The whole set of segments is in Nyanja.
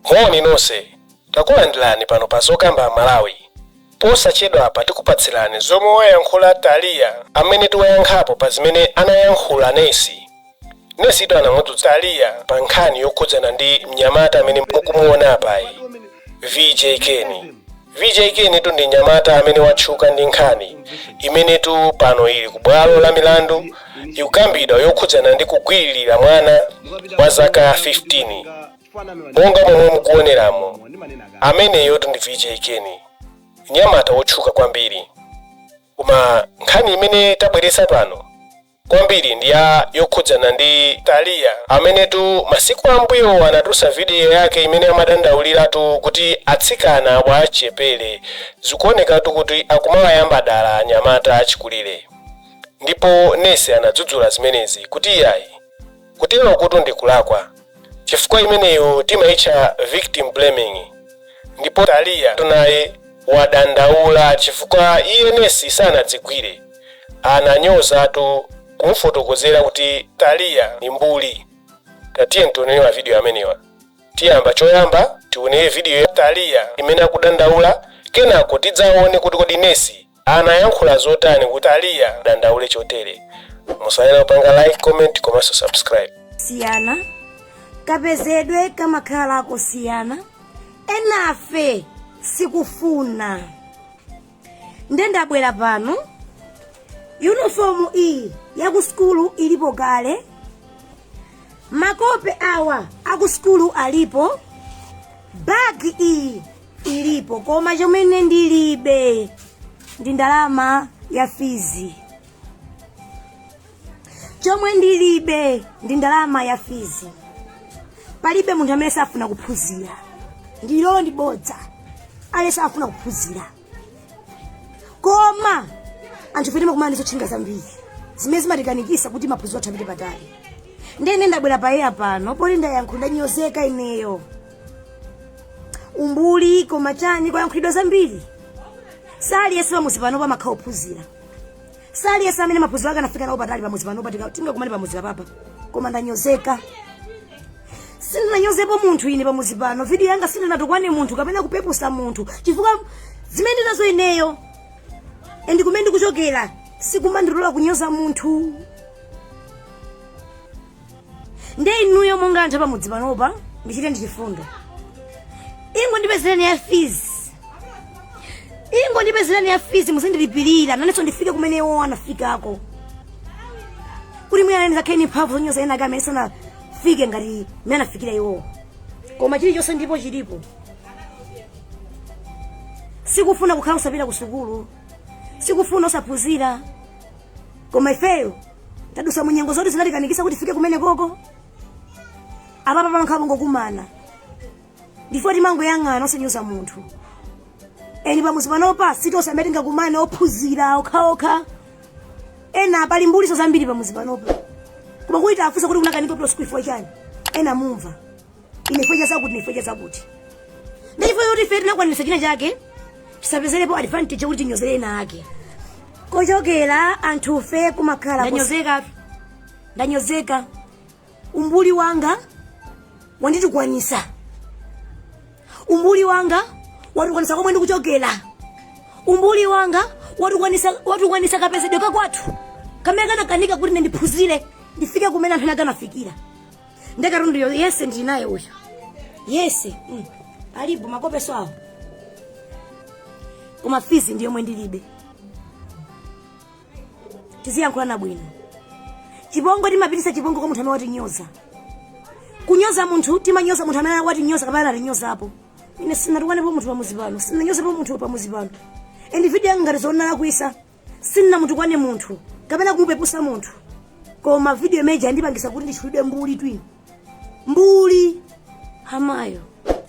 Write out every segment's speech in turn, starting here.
Honi nonse, takulandirani pano pa Zokamba Malawi. Posachedwa apa tikupatsirani zomwe wayankhula Talia amene tiwayankhapo pa zimene anayankhula Nesi. Nesi anamudzutsa Talia pa nkhani yokhudzana ndi mnyamata amene mukumuona apayi, VJ Keni. VJ Keni ndi mnyamata amene watchuka ndi nkhani imene pano ili ku bwalo la milandu ikukambidwa yokhudzana ndi kugwilirira mwana wa zaka 15. Monga momwe mukuoneramo, ameneyo ndi VJ Keni, mnyamata wotchuka kwambiri. Koma nkhani imene tabweretsa pano kwambiri ndi yokhudzana ndi Talia amene masiku ambuyo anatulutsa video yake imene amadandauliratu kuti atsikana achepere zikuonekatu kuti akumawayamba dala anyamata achikulire. Ndipo Nesi anadzudzula zimenezi kuti iyayi kutero kuti ndikulakwa, chifukwa imeneyo timaitcha victim blaming. Ndipo Talia naye wadandaula chifukwa iye Nesi sanadzigwire, ananyozatu kumfotokozera kuti Talia ni mbuli. Tatiye tionewa video amenewa. Tiyamba choyamba tione video ya Talia imene akudandaula, kenako tidzaone kuti kodi Nesi anayankhula zotani kuti Talia dandaule chotere. Musayena kupanga like, comment, komanso subscribe. Siyana kapezedwe kamakhala kusiyana, enafe sikufuna. Ndendabwera pano, uniformu iyi yaku skulu ilipo kale, makope awa aku skulu alipo, bagi iyi ilipo, koma chomene ndilibe ndi ndalama ya fizi. Chomwe ndilibe ndi ndalama ya fizi. Palibe munthu amene safuna kuphunzira. Ndilo ndi bodza. Ale safuna kuphunzira. Koma anthu fete makumana ndizo tchinga zambiri zimene zimatikanikisa kuti maphunziro athu apite patali. Ndene ndabwera paeya pano poti ndayankhula ndanyozeka ineyo. Umbuli koma chani kwayankhulidwa zambiri. Sali yesi pamuzi pano pamakhala ophunzira. Sali yesi amene maphunziro ake anafika nawo patali pamuzi pano patika tinga kumali pamuzi papa. Koma ndanyozeka. Sindinanyozepo munthu ine pamuzi pano. Video yanga sindinatukwane munthu kapena kupepusa munthu. Chifukwa zimene nazo ineyo endi kumene kuchokera sikumandilola kunyoza munthu. Nde inuyo monga anthu pamudzi panopa ndichite ndi chifundo. Ingo ndipezereni ya fees. Ingo ndipezereni ya fees musindilipirira nanenso ndifike kumene iwo anafikako. Kuti mwina nene zakheni mphamvu zonyoza ena kama isana fike ngati mene anafikira iwo. Koma chilichonse ndipo chilipo. Sikufuna kukhala usapita ku sukulu. Sikufuna usaphunzira. Koma ifeyo tadusa munyengo zoti zinatikanikisa kuti fike kumene koko. Apapa pankhapo ngokumana. Ndifo timango yang'ana osanyoza munthu. Eni pamuzi panopa sitosamete ngakumane ophunzira okhaokha. Ena pali mbuliso zambiri pamuzi panopa. Koma kuita afusa kuti kunakanika pro school for chani. Ena mumva. Inefoja zakuti nefoja zakuti. Ndifo yoti fete nakwanisa china chake. Tisapezelepo advantage kuti nyozere na ake. Kochokera anthu fe kumakhala ndanyozeka. Umbuli wanga wanditukwanisa. Umbuli wanga watukwanisa komwe ndikuchokera. Umbuli wanga watukwanisa kapezedwe kakwathu. Kamene kanakanika kuti ndiphunzire ndifike kumene anthu akanafikira. Ndekatundu yo yese ndinaye uyo. Yese alipo makope swawo. Koma fizi ndiyo mwe ndilibe. Tiziyankhula na bwino. Chibongo timapitisa chibongo kwa munthu amene watinyoza. Kunyoza munthu timanyoza munthu amene watinyoza kapena atinyoza apo. Ine sinatukwanepo munthu pamuzi pano. Sinanyozepo munthu pamuzi pano. Endi video yanga ngati zona lakwisa. Sinamutukwane munthu kapena kumupepusa munthu. Koma video meja ndipangisa kuti ndichulide mbuli twini. Mbuli hamayo.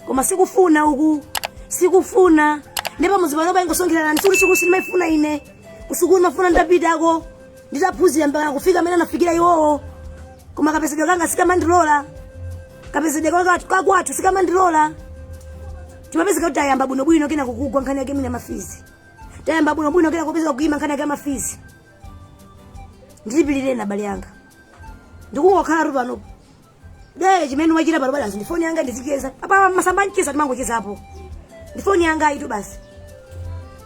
Koma sikufuna uku. Sikufuna. Ndipo muzibano ba ingosongelana ntuli siku simaifuna ine. Kusukulu mafuna ndapitako. Nditaphunzira mpaka kufika mena nafikira iwowo. Koma kapezedwe kanga sikamandilola. Kapezedwe kwathu sikamandilola. Timapezeka kuti tayamba bwino kena kukugwa nkhani yake mina mafizi. Tayamba bwino kena kupeza kuima nkhani yake mafizi. Ndilipilire na bali yanga. Ndikungokhala pano. de chimene wachita pano basi ndifoni yanga ndizikeza apa masamba ncheza timangocheza hapo ndifoni yanga itu basi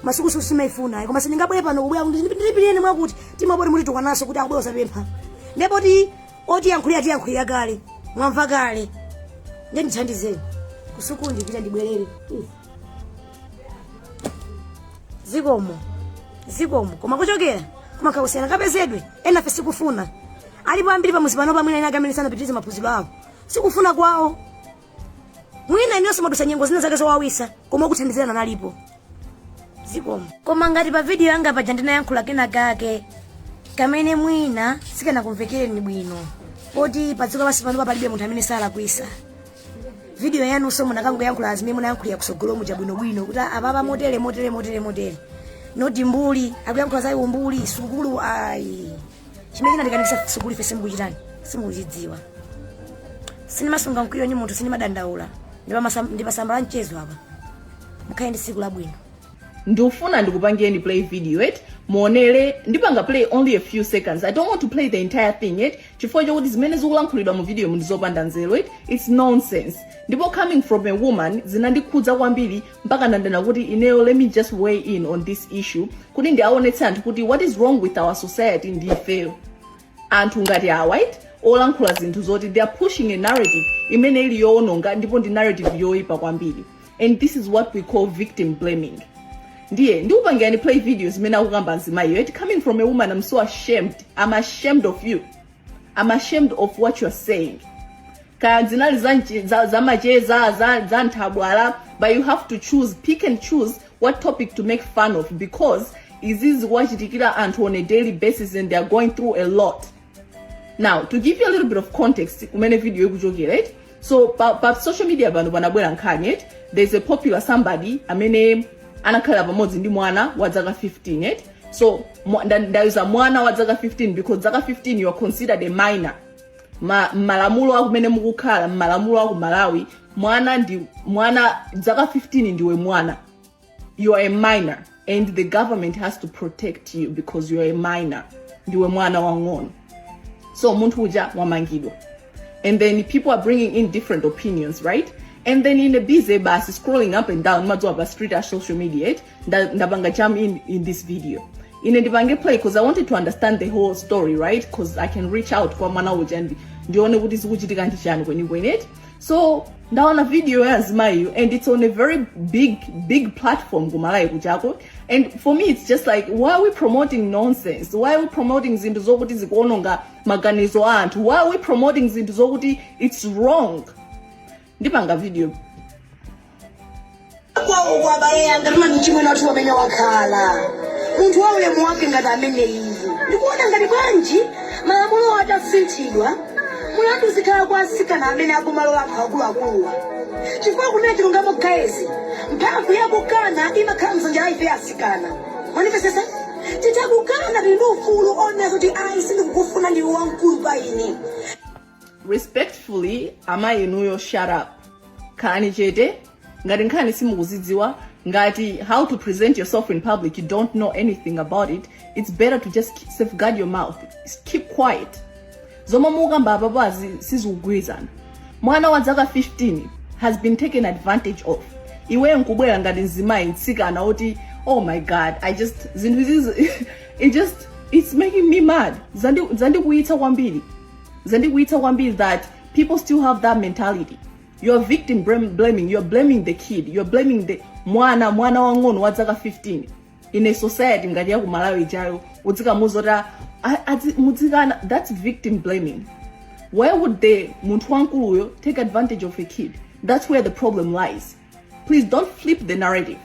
masuku simaifuna koma sindingabwere pano kubwera ndipiliyene mwakuti timaboti muti tukanaso kuti akubwera usapempha ndepoti oti yankhulira kale mwamva kale nde ndithandizeni kusuku ndipita ndibwerere zikomo koma kuchokera koma kausiyana kapezedwe ena fe sikufuna alipo ambiri pamuzi pano pamwina ina agamene sanapitirize maphunziro awo sikufuna kwawo mwina inonso madusa nyengo zina zake zowawisa koma kuthandizirana nalipo zikomo koma ngati pa video yanga paja ndinayankhula kena kake kamene mwina sikana kumvekereni bwino poti padziko pasi pano palibe munthu amene salakwisa video yanu so munakangoyankhula azimene munayankhulira kusogolomu chabwinobwino kuti apapa motere noti mbuli akuyankhula za umbuli sukulu ayi chimene ndikandikisa sukulu ife simukuchitani simukuchidziwa sinimasunga mkwiyo ni munthu sinimadandaula ndipasambala mchezo apa mukhaye siku labwino ndufuna ndikupangeni play video it muonere ndipanga play only a few seconds. I don't want to play the entire thing it chifukwa chokuti zimene zikulankhulidwa mu video mundizopanda nzeru it it's nonsense ndipo coming from a woman zinandikhudza kwambiri mpaka ndandana kuti ineyo let me just weigh in on this issue kuti ndiaonetse anthu kuti what is wrong with our society ndife anthu ngati awa it olankhula zinthu zoti they are pushing a narrative imene ili yoononga ndipo ndi narrative yoyipa kwambiri and this is what we call victim blaming. Ndiye ndikupangani play videos mena akukamba nzimayo it coming from a woman. I'm so ashamed. I'm ashamed of you. I'm ashamed of what you're saying. Kaya zinali za macheza za nthabwala, but you have to choose, pick and choose what topic to make fun of because izizi wachitikira anthu on a daily basis and they are going through a lot. Now, to give you a little bit of context, kumene video ikuchokera right? So pa social media bano banabwera Nkhani right? There's a popular somebody amene anakhala pamodzi ndi mwana wa zaka 15 right? So ndayuza mwana wa zaka 15 because zaka 15 you are considered a minor. Malamulo akumene mukukhala malamulo aku Malawi mwana zaka 15 ndiwe mwana. You are a minor and the government has to protect you because you are a minor. Ndiwe mwana wang'ono. So muntu uja wamangidwa. And then people are bringing in different opinions, right? And then in a busy bus scrolling up and down madwa street as social media ndabanga jam in this video in a dibange play because I wanted to understand the whole story, right? Because I can reach out kwa mwana uja ndione kuti zikuchitika nchani kweni it. So ndaona video yazimayo and it's on a very big platform kumalayi kuchako. And for me it's just like, why are we promoting nonsense? Why are we promoting zinthu zokuti zikuononga maganizo anthu? Why are we promoting zinthu zokuti it's wrong? Ndipanga video kwa bale yanga mama chimwe na tuwa menya wakhala muntu wawe mwake ngati amene izi ndikuona ngati bwanji malamulo atasinthidwa mulandu zikhala kwa asikana amene akumalo akulu chifukwa kumene tilungamo guys mphamvu yakukana imakhala msanja ife asikana manifesesa titakukana ndinufulu ona kuti ayi sindikufuna ndi wankulu pa ine. Respectfully, ama inuyo shut up. Kani chete, ngati Nkhani simukuzidziwa, ngati how to present yourself in public, you don't know anything about it, it's better to just safeguard your mouth. Keep quiet. Zoma mukamba apapazi sizikugwizana. Mwana wa zaka 15 has been taken advantage of. Iwe nkubwera ngati nzimayi nsikana oti, oh my god, it's making me mad. Zandi kuita kwambiri that people still have that mentality. You're victim blaming. You're blaming the kid. You're blaming the mwana wang'ono wa zaka 15 in a society ngati ya ku Malawi jayo utsika muzota mudzikana. That's victim blaming. Why would the muntu wankuluyo take advantage of a kid? That's where the problem lies. Please don't flip the narrative.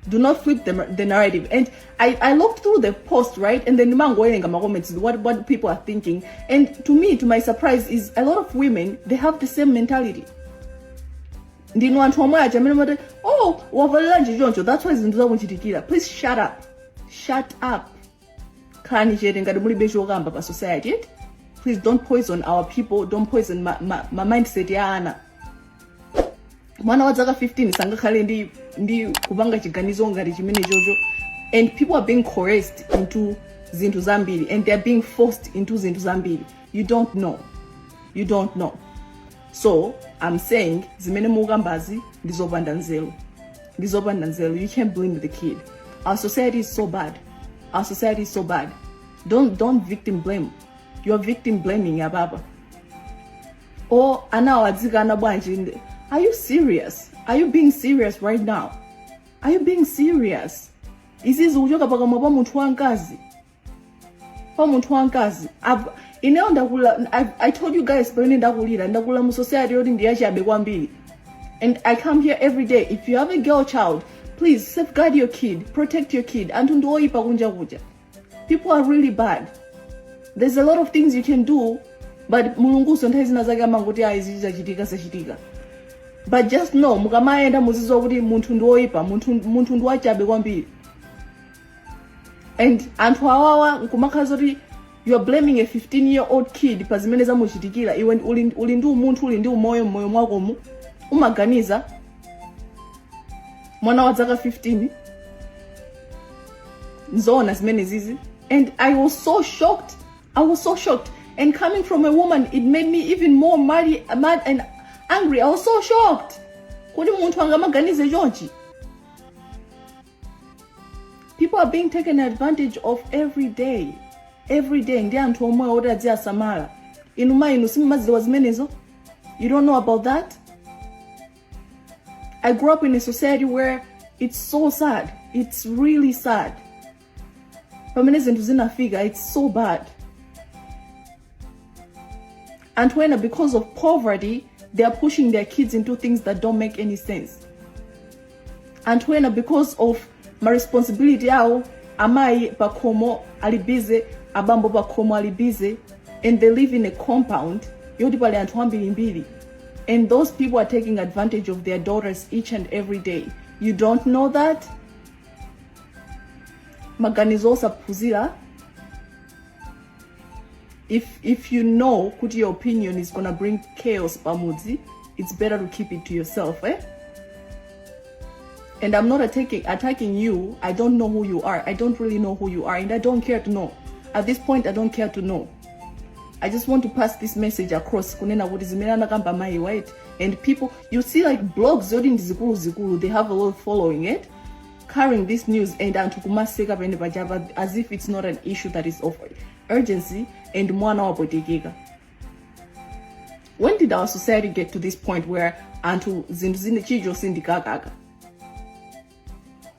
Do not flip the narrative. And I looked through the post, right? And then in my comments, what people are thinking. And to me, to my surprise, is a lot of women, they have the same mentality. Oh, that's why please shut up. Shut up. Society. Please don't poison our people. Don't poison my mindset. Mwana wa zaka 15 sangakhale ndi kupanga chiganizo ngati chimene jojo, and people are being coerced into zinthu zambiri and they are being forced into zinthu zambiri. You don't know. So I'm saying zimene mukambazi ndizopanda nzeru. You can't blame the kid. Our society is so bad. Don't victim blame. You're victim blaming your baba. Or anawadzikana bwanji. Are you serious? Are you being serious right now? Are you being serious? Izizi uchoka pakamwa pa munthu wankazi. Ineyo ndakula, I told you guys pamene ndakula mu society yoti ndiyachabe kwambiri. And I come here every day. If you have a girl child, please safeguard your kid, protect your kid. Anthu ndoyipa kunja kuja. People are really bad. There's a lot of things you can do, but mulunguso nthawi zina zake amangoti izi zachitika. But just know, mukamayenda muzizwa kuti munthu ndoyipa, munthu ndwachabe kwambiri. And anthu awawa nkumakhaza kuti you're blaming a 15-year-old kid pa zimene zamuchitikira. Iwe uli ndi umunthu, uli ndi umoyo mmoyo mwakomu. Umaganiza mwana wa Zaka 15 nzona zimene zizi. And I was so shocked. And coming from a woman, it made me even more mad and angry. I was so shocked. Kuti munthu angamaganize chonchi. People are being taken advantage of every day. Ndi anthu omwe oti adziyasamala. Inu simumadziwa zimenezo? You don't know about that? I grew up in a society where it's so sad. It's really sad. Pamene zinthu zinafika, it's so bad. And when, because of poverty, they are pushing their kids into things that don't make any sense. And when, because of my responsibility yao, amai pakomo alibize, abambo pakomo alibize, and they live in a compound, yoti pale anthu ambirimbiri. And those people are taking advantage of their daughters each and every day. You don't know that? Maganizo osaphunzira. If you know kuti your opinion is gonna bring chaos pamudzi, it's better to keep it to yourself, eh? And I'm not attacking you. I don't know who you are. I don't really know who you are, and I don't care to know. At this point, I don't care to know. I just want to pass this message across. Kunena kuti zimene anakamba mai, right? And people, you see like blogs zodi zikulu, they have a lot of following it, carrying this news and anthu kumaseka pene pajapa as if it's not an issue that is of urgency and mwana wapotekeka. When did our society get to this point where anthu zinthu zine chilichonse ndikakaka?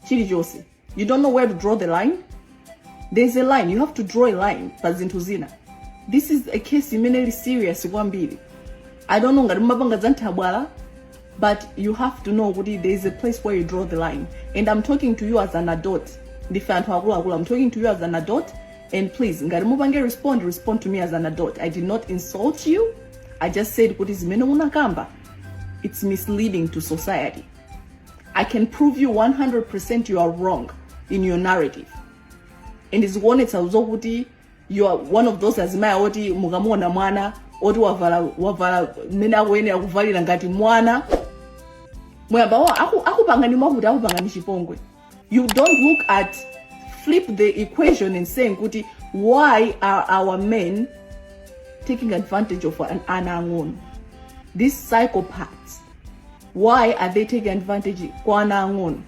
Chilichonse. You don't know where to draw the line? There's a line. You have to draw a line pa zinthu zina. This is a case immensely serious kwambiri. I don't know ngati mapanga zanthabwala, but you have to know kuti there is a place where you draw the line. And I'm talking to you as an adult. Ndife anthu akuluakulu. I'm talking to you as an adult. And please, ngati mupange respond to me as an adult. I did not insult you. I just said kuti zimene munakamba. It's misleading to society. I can prove you 100% you are wrong in your narrative. And it's one kuti you are one of those azimaya oti mukamona mwana oti wavala mena wene akuvalira ngati mwana mwamba akupanga ni mwakuti akupanga ni chipongwe. You don't look at flip the equation and saying kuti why are our men taking advantage of an anangon? These psychopaths, why are they taking advantage kwa anangon?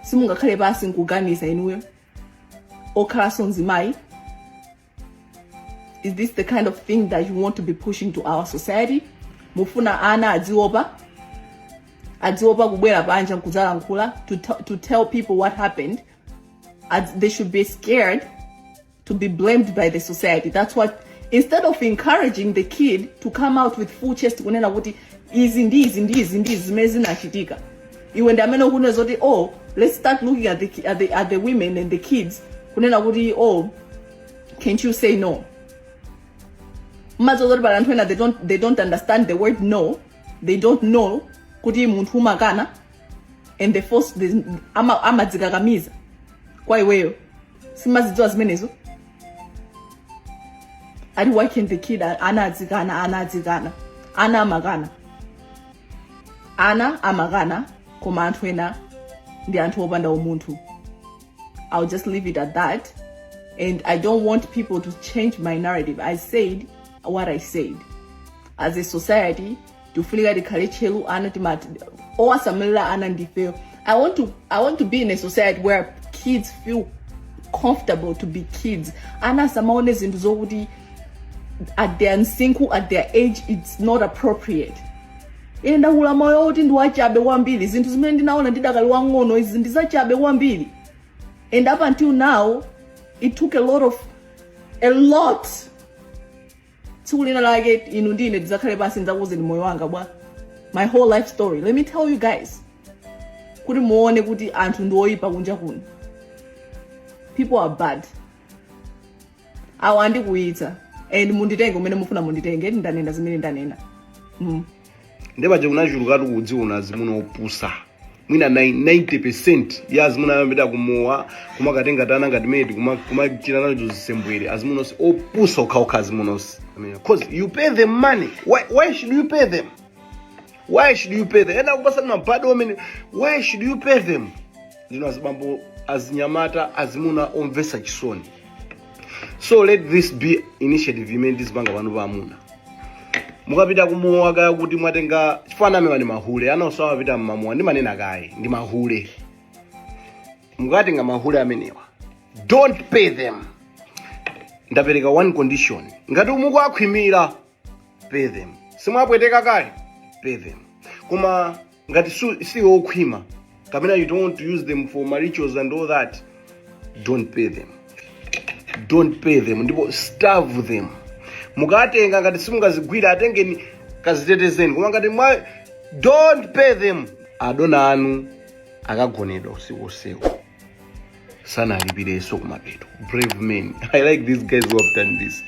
Simungakhale basi nkuganisa inuyo okhala sonzimai. Is this the kind of thing that you want to be pushing to our society? Mufuna ana adziopa kubwera panja nkuzala nkhula to tell people what happened. They should be scared to be blamed by the society. That's what, instead of encouraging the kid to come out with full chest kunena kuti izi ndi zimene zinachitika. Iwe ndamene kunena zoti let's start looking at the women and the kids kunena kuti can't you say no? They don't understand the word no. They don't know kuti munthu umakana, and they force amadzikakamiza kwa iweyo. Simazidziwa zimenezo. Ati why can't the kid anadzikana ana amakana koma anthu ena ndi anthu opanda umunthu. I'll just leave it at that. And I don't want people to change my narrative. I said what I said. As a society, tifunika tikhale chelu ana timati owasamalira ana ndifeyo. I want to be in a society where kids feel comfortable to be kids. Ana samaone zinthu zokuti at their nsinku, at their age, it's not appropriate. Ine ndakula moyo oti ndiwachabe kwambiri, zinthu zimene ndinaona ndidakali wang'ono izi ndizachabe kwambiri. And up until now, it took a lot. Tsulina like it, inu ndine ndizakhale pasi ndzakuze ndi moyo wanga bwa. My whole life story. Let me tell you guys. Kuti muone kuti anthu ndoyipa kunja kuno. People are bad. Awandi kuita. And munditenge umene mufuna munditenge ndanena zimene ndanena. Ndeba je kunachulukatu kudziona zimuno opusa. Mwina 90% ya azimuna yambida kumowa kumakatenga tana ngati medi kumachira nazo zisembwere azimuno opusa okhaokha azimuno. I mean, because you pay them money. Why should you pay them? Why should you pay them? Ena kupasa mabado women. Why should you pay them? Zino azibambo azinyamata azimuna omvesa chisoni. So let this be initiative imene ndizipanga pano pamuna. Mukapita kumuwa kaya kuti mwatenga chifana mewa ndi mahule. Ana usawa pita mmamuwa ndi manena kaye ndi mahule. Mukatenga mahule amenewa. Don't pay them. Ndapereka one condition. Ngati umuko akhwimira, pay them. Simwapweteka kale, pay them. Kuma ngati si okhwima, kapena you don't want to use them for rituals and all that, don't pay them. Don't pay them. Ndipo starve them. Mukatenga ngati simungazigwira atengeni kazitetezeni. Kuma ngati don't pay them. Adona anu akagonedwa usiku. Sana alipireso kumapeto. Brave men. I like these guys who have done this.